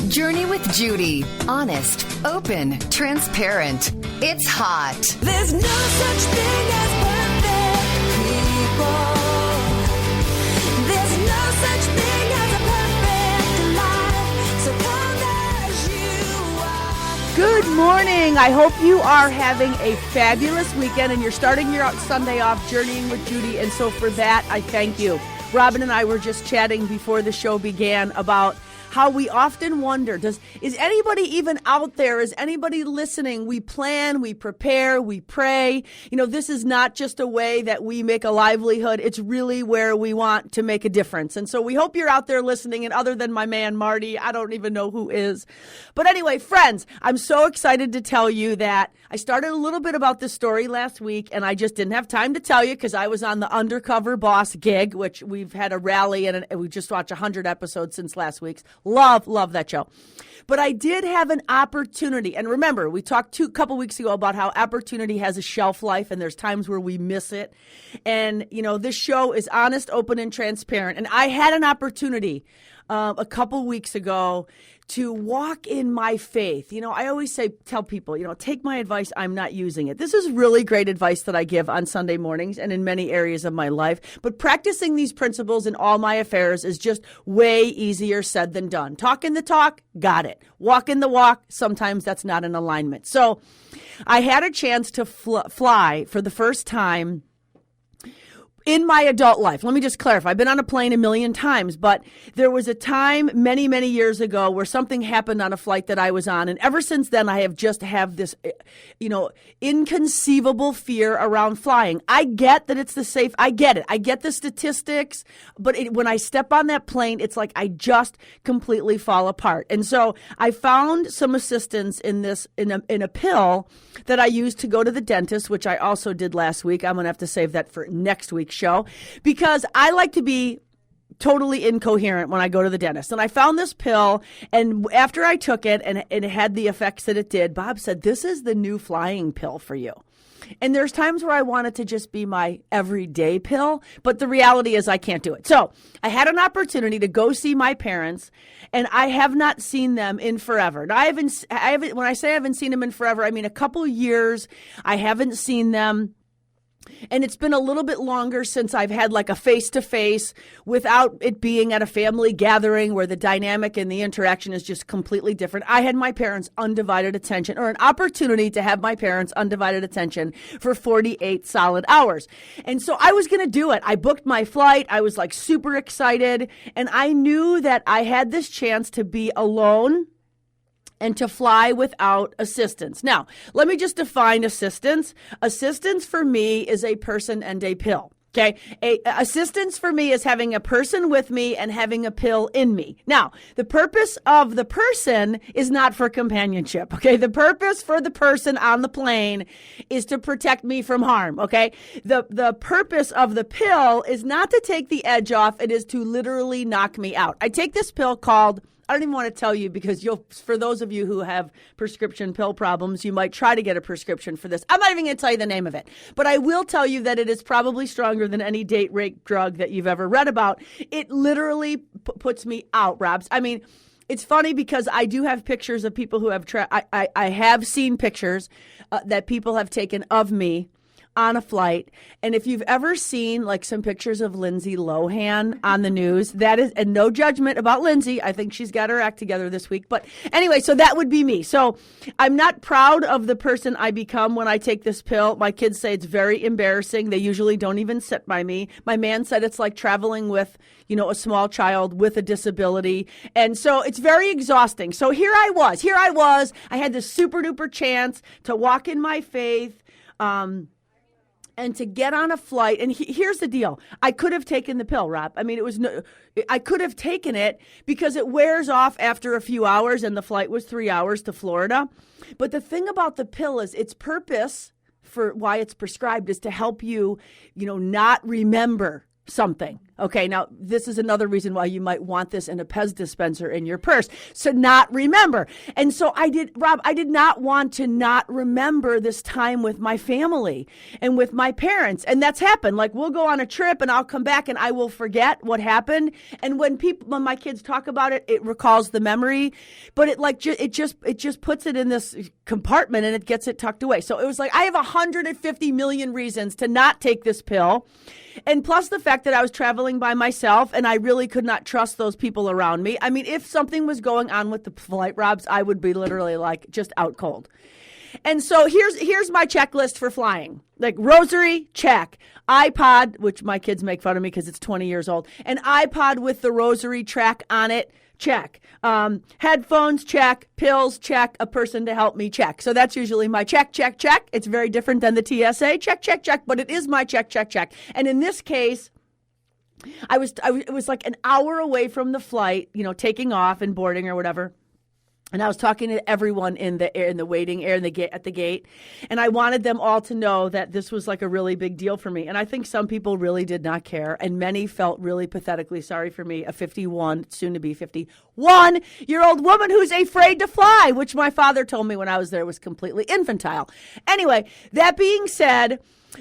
Journey with Judy. Honest, open, transparent. It's hot. There's no such thing as perfect people. There's no such thing as a perfect life. So come as you are. Good morning. I hope you are having a fabulous weekend and you're starting your Sunday off journeying with Judy. And so for that, I thank you. Robin and I were just chatting before the show began about how we often wonder, is anybody even out there? Is anybody listening? We plan, we prepare, we pray. You know, this is not just a way that we make a livelihood. It's really where we want to make a difference. And so we hope you're out there listening. And other than my man, Marty, I don't even know who is. But anyway, friends, I'm so excited to tell you that I started a little bit about this story last week, and I just didn't have time to tell you because I was on the Undercover Boss gig, which we've had a rally and we just watched 100 episodes since last week's. Love that show. But I did have an opportunity. And remember, we talked a couple weeks ago about how opportunity has a shelf life and there's times where we miss it. And, you know, this show is honest, open, and transparent. And I had an opportunity a couple weeks ago to walk in my faith. You know, I always tell people, you know, take my advice. I'm not using it. This is really great advice that I give on Sunday mornings and in many areas of my life. But practicing these principles in all my affairs is just way easier said than done. Talking the talk, got it. Walking the walk, sometimes that's not in alignment. So I had a chance to fly for the first time in my adult life. Let me just clarify. I've been on a plane a million times, but there was a time many, many years ago where something happened on a flight that I was on. And ever since then, I have this, you know, inconceivable fear around flying. I get that it's the safe. I get it. I get the statistics. But when I step on that plane, it's like I just completely fall apart. And so I found some assistance in a pill that I used to go to the dentist, which I also did last week. I'm going to have to save that for next week's show because I like to be totally incoherent when I go to the dentist. And I found this pill, and after I took it and it had the effects that it did, Bob said, this is the new flying pill for you. And there's times where I want it to just be my everyday pill, but the reality is I can't do it. So I had an opportunity to go see my parents, and I have not seen them in forever. Now, I haven't. When I say I haven't seen them in forever, I mean a couple years. I haven't seen them. And it's been a little bit longer since I've had like a face-to-face without it being at a family gathering where the dynamic and the interaction is just completely different. I had my parents' undivided attention, or an opportunity to have my parents' undivided attention for 48 solid hours. And so I was going to do it. I booked my flight. I was like super excited. And I knew that I had this chance to be alone and to fly without assistance. Now, let me just define assistance. Assistance for me is a person and a pill. Okay. Assistance for me is having a person with me and having a pill in me. Now, the purpose of the person is not for companionship. Okay. The purpose for the person on the plane is to protect me from harm. Okay. The purpose of the pill is not to take the edge off. It is to literally knock me out. I take this pill called, I don't even want to tell you because for those of you who have prescription pill problems, you might try to get a prescription for this. I'm not even going to tell you the name of it, but I will tell you that it is probably stronger than any date rape drug that you've ever read about. It literally puts me out, Robs. I mean, it's funny because I do have pictures of people who have I have seen pictures that people have taken of me on a flight. And if you've ever seen like some pictures of Lindsay Lohan on the news, that is, and no judgment about Lindsay. I think she's got her act together this week. But anyway, so that would be me. So I'm not proud of the person I become when I take this pill. My kids say it's very embarrassing. They usually don't even sit by me. My man said it's like traveling with, you know, a small child with a disability. And so it's very exhausting. So here I was. I had this super duper chance to walk in my faith, and to get on a flight. And here's the deal. I could have taken the pill, Rob. I mean, I could have taken it because it wears off after a few hours, and the flight was 3 hours to Florida. But the thing about the pill is its purpose for why it's prescribed is to help you, you know, not remember something. Okay, now this is another reason why you might want this in a Pez dispenser in your purse. So not remember. And so I did not want to not remember this time with my family and with my parents. And that's happened. Like we'll go on a trip and I'll come back and I will forget what happened. And when my kids talk about it, it recalls the memory, but it just puts it in this compartment and it gets it tucked away. So it was like, I have 150 million reasons to not take this pill. And plus the fact that I was traveling by myself and I really could not trust those people around me. I mean, if something was going on with the flight, Robs, I would be literally like just out cold. And so here's my checklist for flying. Like rosary, check. iPod, which my kids make fun of me because it's 20 years old. An iPod with the rosary track on it, check. Headphones, check. Pills, check. A person to help me, check. So that's usually my check. It's very different than the TSA, check. But it is my check. And in this case, it was like an hour away from the flight, taking off and boarding or whatever. And I was talking to everyone at the gate. And I wanted them all to know that this was like a really big deal for me. And I think some people really did not care. And many felt really pathetically sorry for me, a 51, soon to be 51-year-old woman who's afraid to fly, which my father told me when I was there was completely infantile. Anyway, that being said,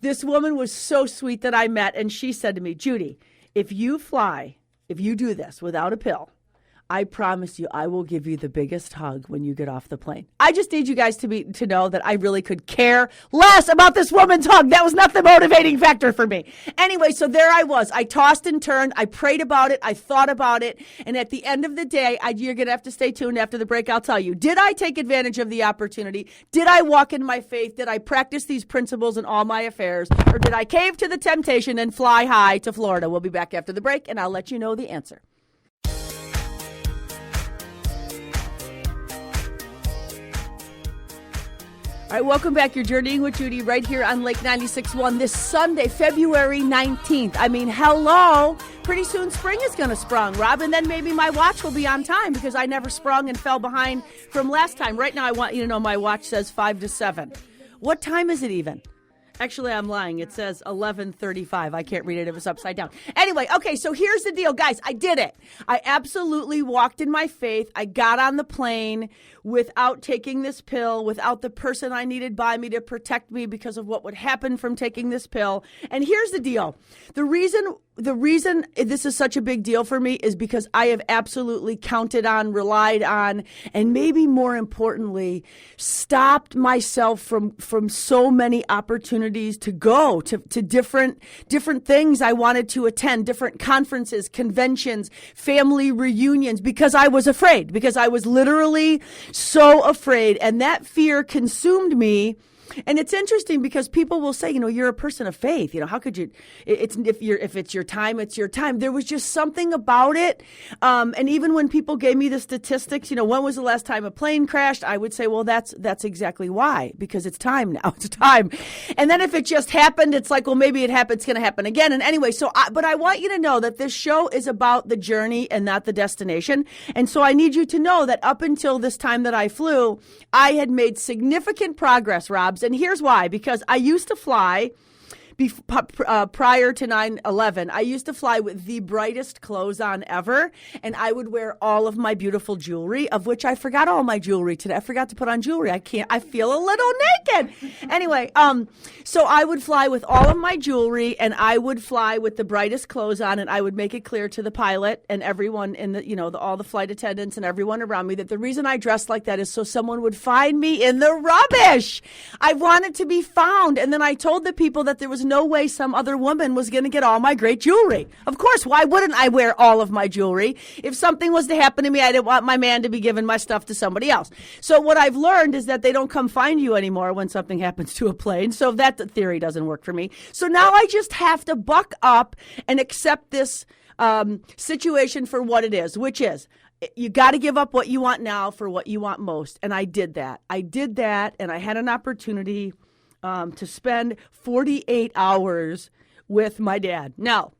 this woman was so sweet that I met. And she said to me, Judy, if you do this without a pill, I promise you, I will give you the biggest hug when you get off the plane. I just need you guys to know that I really could care less about this woman's hug. That was not the motivating factor for me. Anyway, so there I was. I tossed and turned. I prayed about it. I thought about it. And at the end of the day, you're going to have to stay tuned after the break. I'll tell you, did I take advantage of the opportunity? Did I walk in my faith? Did I practice these principles in all my affairs? Or did I cave to the temptation and fly high to Florida? We'll be back after the break, and I'll let you know the answer. All right, welcome back. You're journeying with Judy right here on Lake 96.1 this Sunday, February 19th. I mean, hello. Pretty soon spring is going to sprung, Rob, and then maybe my watch will be on time because I never sprung and fell behind from last time. Right now, I want you to know my watch says 5 to 7. What time is it even? Actually, I'm lying. It says 11:35. I can't read it if it's upside down. Anyway, okay, so here's the deal. Guys, I did it. I absolutely walked in my faith. I got on the plane without taking this pill, without the person I needed by me to protect me because of what would happen from taking this pill. And here's the deal. The reason this is such a big deal for me is because I have absolutely counted on, relied on, and maybe more importantly, stopped myself from so many opportunities to go to different things I wanted to attend, different conferences, conventions, family reunions, because I was afraid, because I was literally so afraid. And that fear consumed me. And it's interesting because people will say, you're a person of faith. How could you? If it's your time, it's your time. There was just something about it. And even when people gave me the statistics, when was the last time a plane crashed? I would say, well, that's exactly why, because it's time now. It's time. And then if it just happened, it's like, well, maybe it happened. It's going to happen again. And anyway, but I want you to know that this show is about the journey and not the destination. And so I need you to know that up until this time that I flew, I had made significant progress, Robs. And here's why, because I used to fly prior to 9/11, I used to fly with the brightest clothes on ever, and I would wear all of my beautiful jewelry, of which I forgot all my jewelry today. I forgot to put on jewelry. I feel a little naked. Anyway, so I would fly with all of my jewelry, and I would fly with the brightest clothes on, and I would make it clear to the pilot and everyone in all the flight attendants and everyone around me that the reason I dressed like that is so someone would find me in the rubbish. I wanted to be found, and then I told the people that there was no way some other woman was going to get all my great jewelry. Of course, why wouldn't I wear all of my jewelry? If something was to happen to me, I didn't want my man to be giving my stuff to somebody else. So what I've learned is that they don't come find you anymore when something happens to a plane. So that theory doesn't work for me. So now I just have to buck up and accept this situation for what it is, which is you got to give up what you want now for what you want most. And I did that. And I had an opportunity to spend 48 hours with my dad. Now,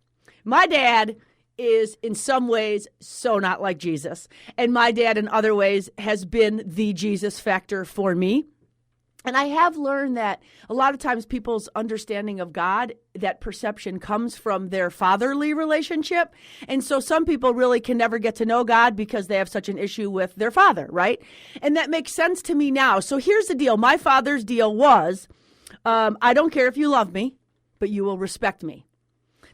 my dad is in some ways so not like Jesus. And my dad in other ways has been the Jesus factor for me. And I have learned that a lot of times people's understanding of God, that perception comes from their fatherly relationship. And so some people really can never get to know God because they have such an issue with their father, right? And that makes sense to me now. So here's the deal. My father's deal was, I don't care if you love me, but you will respect me.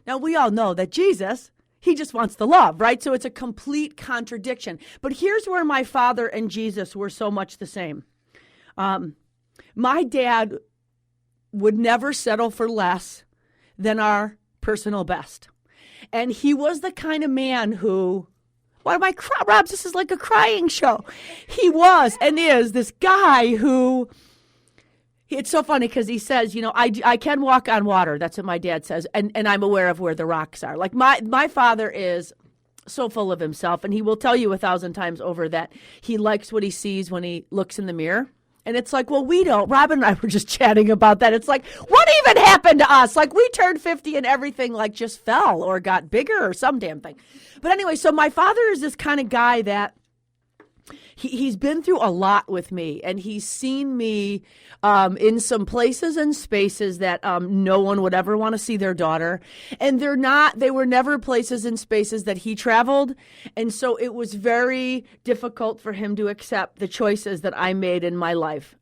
Now, we all know that Jesus, he just wants the love, right? So it's a complete contradiction. But here's where my father and Jesus were so much the same. My dad would never settle for less than our personal best. And he was the kind of man who, why am I crying? Robs, this is like a crying show. He was and is this guy who, it's so funny because he says, I can walk on water. That's what my dad says. And I'm aware of where the rocks are. Like my father is so full of himself. And he will tell you 1,000 times over that he likes what he sees when he looks in the mirror. And it's like, well, we don't. Robin and I were just chatting about that. It's like, what even happened to us? Like, we turned 50 and everything like just fell or got bigger or some damn thing. But anyway, so my father is this kind of guy that he's been through a lot with me, and he's seen me in some places and spaces that no one would ever want to see their daughter. And they were never places and spaces that he traveled. And so it was very difficult for him to accept the choices that I made in my life.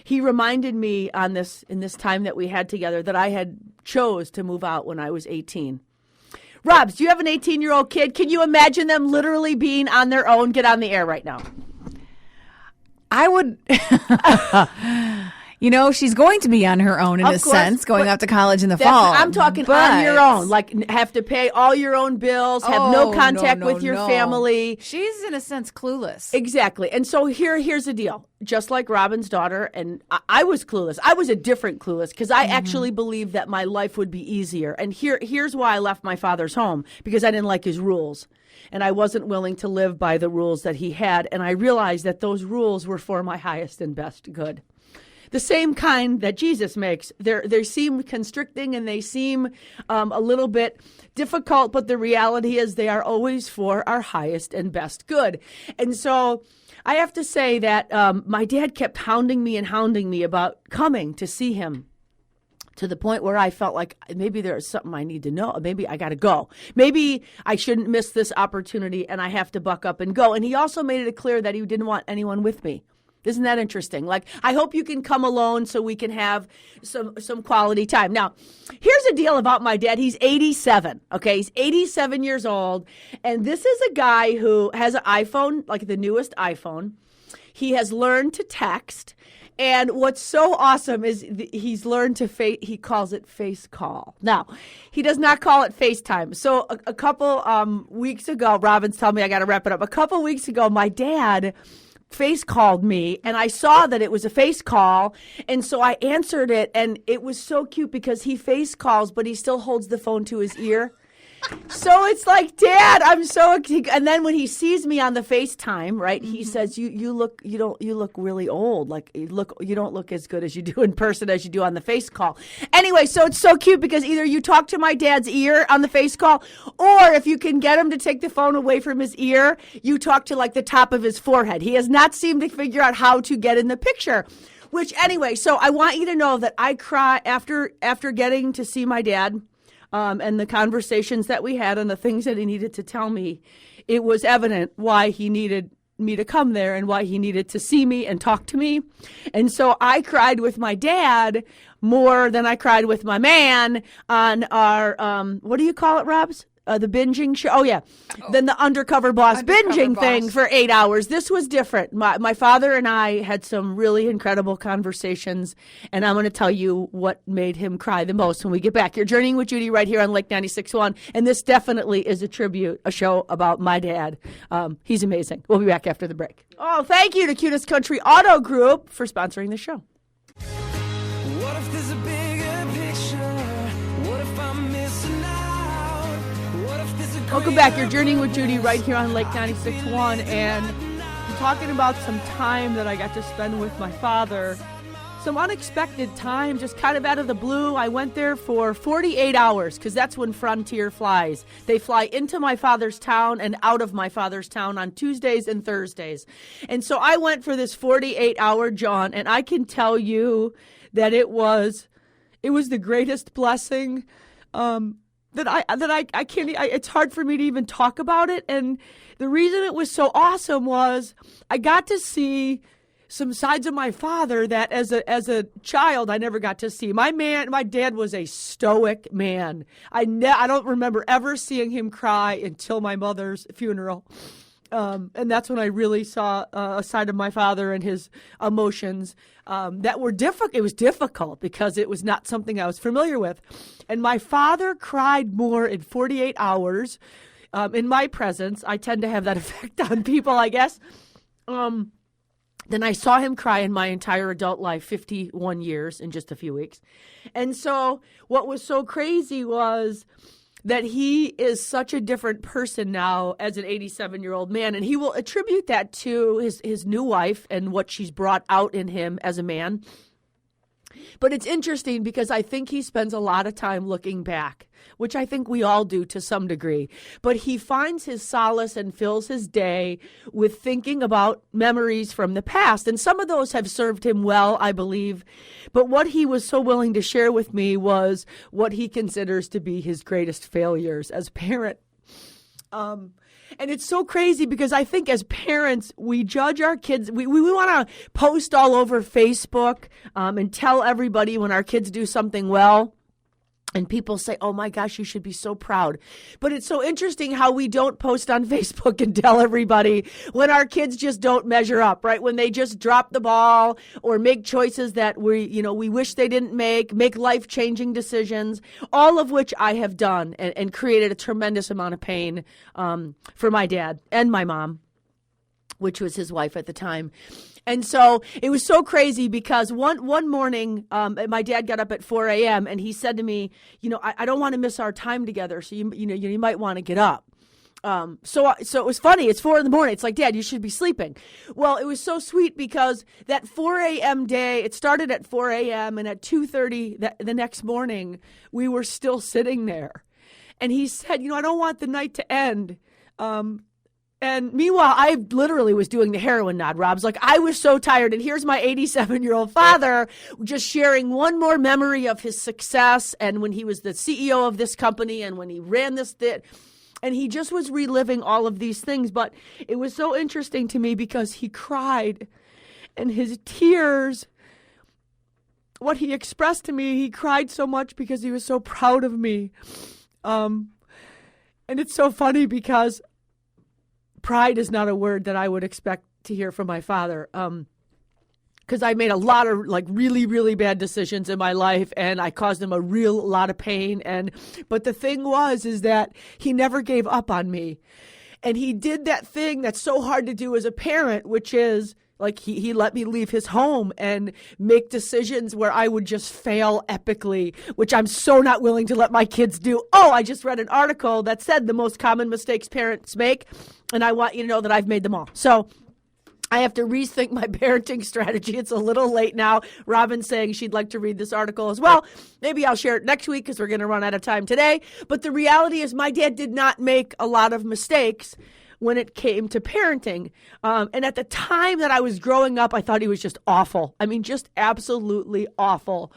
He reminded me in this time that we had together that I had chose to move out when I was 18. Robs, do you have an 18-year-old kid? Can you imagine them literally being on their own? Get on the air right now. I would, she's going to be on her own in a sense, going off to college in the fall. I'm talking on your own, like have to pay all your own bills, have no contact with your family. She's in a sense clueless. Exactly. And so here's the deal. Just like Robin's daughter, and I was clueless. I was a different clueless because I actually believed that my life would be easier. And here's why I left my father's home, because I didn't like his rules. And I wasn't willing to live by the rules that he had. And I realized that those rules were for my highest and best good. The same kind that Jesus makes. They seem constricting and they seem a little bit difficult, but the reality is they are always for our highest and best good. And so I have to say that my dad kept hounding me about coming to see him, to the point where I felt like maybe there's something I need to know. Maybe I got to go. Maybe I shouldn't miss this opportunity and I have to buck up and go. And he also made it clear that he didn't want anyone with me. Isn't that interesting? Like, I hope you can come alone so we can have some quality time. Now, here's the deal about my dad. He's 87, okay? He's 87 years old. And this is a guy who has an iPhone, like the newest iPhone. He has learned to text. And what's so awesome is he's learned to he calls it face call. Now, he does not call it FaceTime. So a couple weeks ago, Robin's telling me I got to wrap it up. A couple weeks ago, my dad face called me, and I saw that it was a face call, and so I answered it, and it was so cute because he face calls, but he still holds the phone to his ear. So it's like, Dad, I'm so, and then when he sees me on the FaceTime, right, he says, you look really old. Like you don't look as good as you do in person as you do on the face call. Anyway, so it's so cute because either you talk to my dad's ear on the face call, or if you can get him to take the phone away from his ear, you talk to like the top of his forehead. He has not seemed to figure out how to get in the picture. Which anyway, so I want you to know that I cry after getting to see my dad. And the conversations that we had and the things that he needed to tell me, it was evident why he needed me to come there and why he needed to see me and talk to me. And so I cried with my dad more than I cried with my man on our, what do you call it, Robs? The binging show. Oh, yeah. Then the Undercover Boss binging thing for 8 hours. This was different. My father and I had some really incredible conversations, and I'm going to tell you what made him cry the most when we get back. You're Journeying with Judy right here on Lake 96.1, and this definitely is a show about my dad. He's amazing. We'll be back after the break. Oh, thank you to Cutest Country Auto Group for sponsoring the show. What if there's a bigger picture? What if I'm missing out? What if there's a Welcome back. You're Journeying with Judy right here on Lake 96.1, and I'm talking about some time that I got to spend with my father. some unexpected time, just kind of out of the blue. I went there for 48 hours because that's when Frontier flies. They fly into my father's town and out of my father's town on Tuesdays and Thursdays. And so I went for this 48-hour jaunt, and I can tell you that it was the greatest blessing that I can't. It's hard for me to even talk about it. And the reason it was so awesome was I got to see some sides of my father that as a child I never got to see. My dad was a stoic man. I don't remember ever seeing him cry until my mother's funeral. And that's when I really saw a side of my father and his emotions that were difficult. It was difficult because it was not something I was familiar with. And my father cried more in 48 hours in my presence. I tend to have that effect on people, I guess. Then I saw him cry in my entire adult life, 51 years in just a few weeks. And so what was so crazy was that he is such a different person now as an 87-year-old man. And he will attribute that to his new wife and what she's brought out in him as a man. But it's interesting because I think he spends a lot of time looking back, which I think we all do to some degree. But he finds his solace and fills his day with thinking about memories from the past. And some of those have served him well, I believe. But what he was so willing to share with me was what he considers to be his greatest failures as a parent. And it's so crazy because I think as parents, we judge our kids. We want to post all over Facebook and tell everybody when our kids do something well. And people say, oh my gosh, you should be so proud. But it's so interesting how we don't post on Facebook and tell everybody when our kids just don't measure up, right? When they just drop the ball or make choices that we wish they didn't make life-changing decisions, all of which I have done and created a tremendous amount of pain for my dad and my mom, which was his wife at the time. And so it was so crazy because one morning, my dad got up at 4 a.m. and he said to me, I don't want to miss our time together. So you might want to get up. So it was funny. It's 4 a.m. It's like, Dad, you should be sleeping. Well, it was so sweet because that 4 a.m. day, it started at 4 a.m. and at 2:30 the next morning, we were still sitting there. And he said, I don't want the night to end. And meanwhile, I literally was doing the heroin nod, Rob's like, I was so tired. And here's my 87-year-old father just sharing one more memory of his success and when he was the CEO of this company and when he ran this. And he just was reliving all of these things. But it was so interesting to me because he cried and his tears, what he expressed to me, he cried so much because he was so proud of me. And it's so funny because pride is not a word that I would expect to hear from my father. Because I made a lot of really, really bad decisions in my life and I caused him a lot of pain. But the thing is that he never gave up on me. And he did that thing that's so hard to do as a parent, which is he let me leave his home and make decisions where I would just fail epically, which I'm so not willing to let my kids do. Oh, I just read an article that said the most common mistakes parents make, and I want you to know that I've made them all. So I have to rethink my parenting strategy. It's a little late now. Robin's saying she'd like to read this article as well. Maybe I'll share it next week because we're going to run out of time today. But the reality is my dad did not make a lot of mistakes when it came to parenting. And at the time that I was growing up, I thought he was just awful. I mean, just absolutely awful.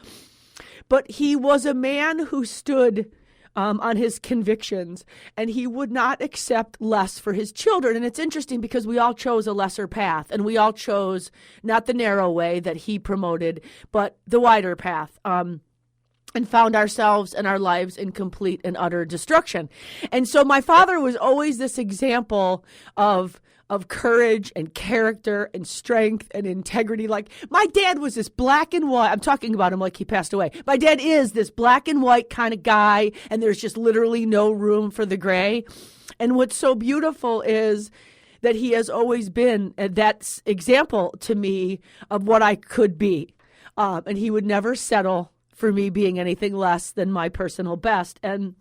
But he was a man who stood on his convictions, and he would not accept less for his children. And it's interesting because we all chose a lesser path, and we all chose not the narrow way that he promoted, but the wider path. And found ourselves and our lives in complete and utter destruction. And so my father was always this example of courage and character and strength and integrity. Like my dad was this black and white. I'm talking about him like he passed away. My dad is this black and white kind of guy, and there's just literally no room for the gray. And what's so beautiful is that he has always been that example to me of what I could be. And he would never settle for me being anything less than my personal best. And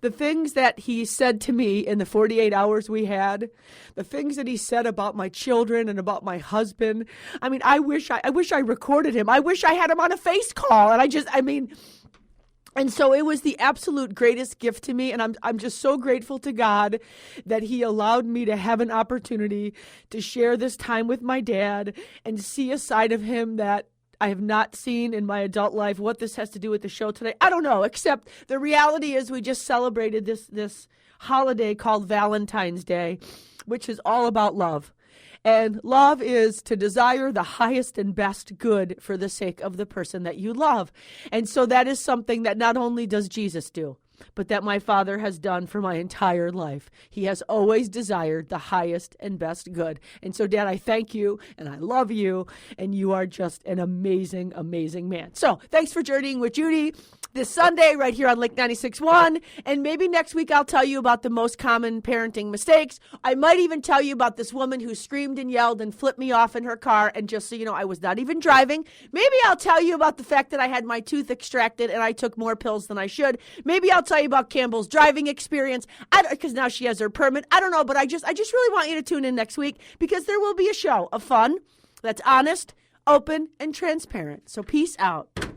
the things that he said to me in the 48 hours we had, the things that he said about my children and about my husband, I mean, I wish I recorded him. I wish I had him on a face call. And so it was the absolute greatest gift to me, and I'm just so grateful to God that he allowed me to have an opportunity to share this time with my dad and see a side of him that I have not seen in my adult life. What this has to do with the show today, I don't know, except the reality is we just celebrated this holiday called Valentine's Day, which is all about love. And love is to desire the highest and best good for the sake of the person that you love. And so that is something that not only does Jesus do, but that my father has done for my entire life. He has always desired the highest and best good. And so, Dad, I thank you, and I love you, and you are just an amazing, amazing man. So thanks for journeying with Judy this Sunday right here on Lake 96.1. And maybe next week I'll tell you about the most common parenting mistakes. I might even tell you about this woman who screamed and yelled and flipped me off in her car. And just so you know, I was not even driving. Maybe I'll tell you about the fact that I had my tooth extracted and I took more pills than I should. Maybe I'll tell you about Campbell's driving experience, because now she has her permit. I don't know, but I just really want you to tune in next week, because there will be a show of fun that's honest, open, and transparent. So peace out.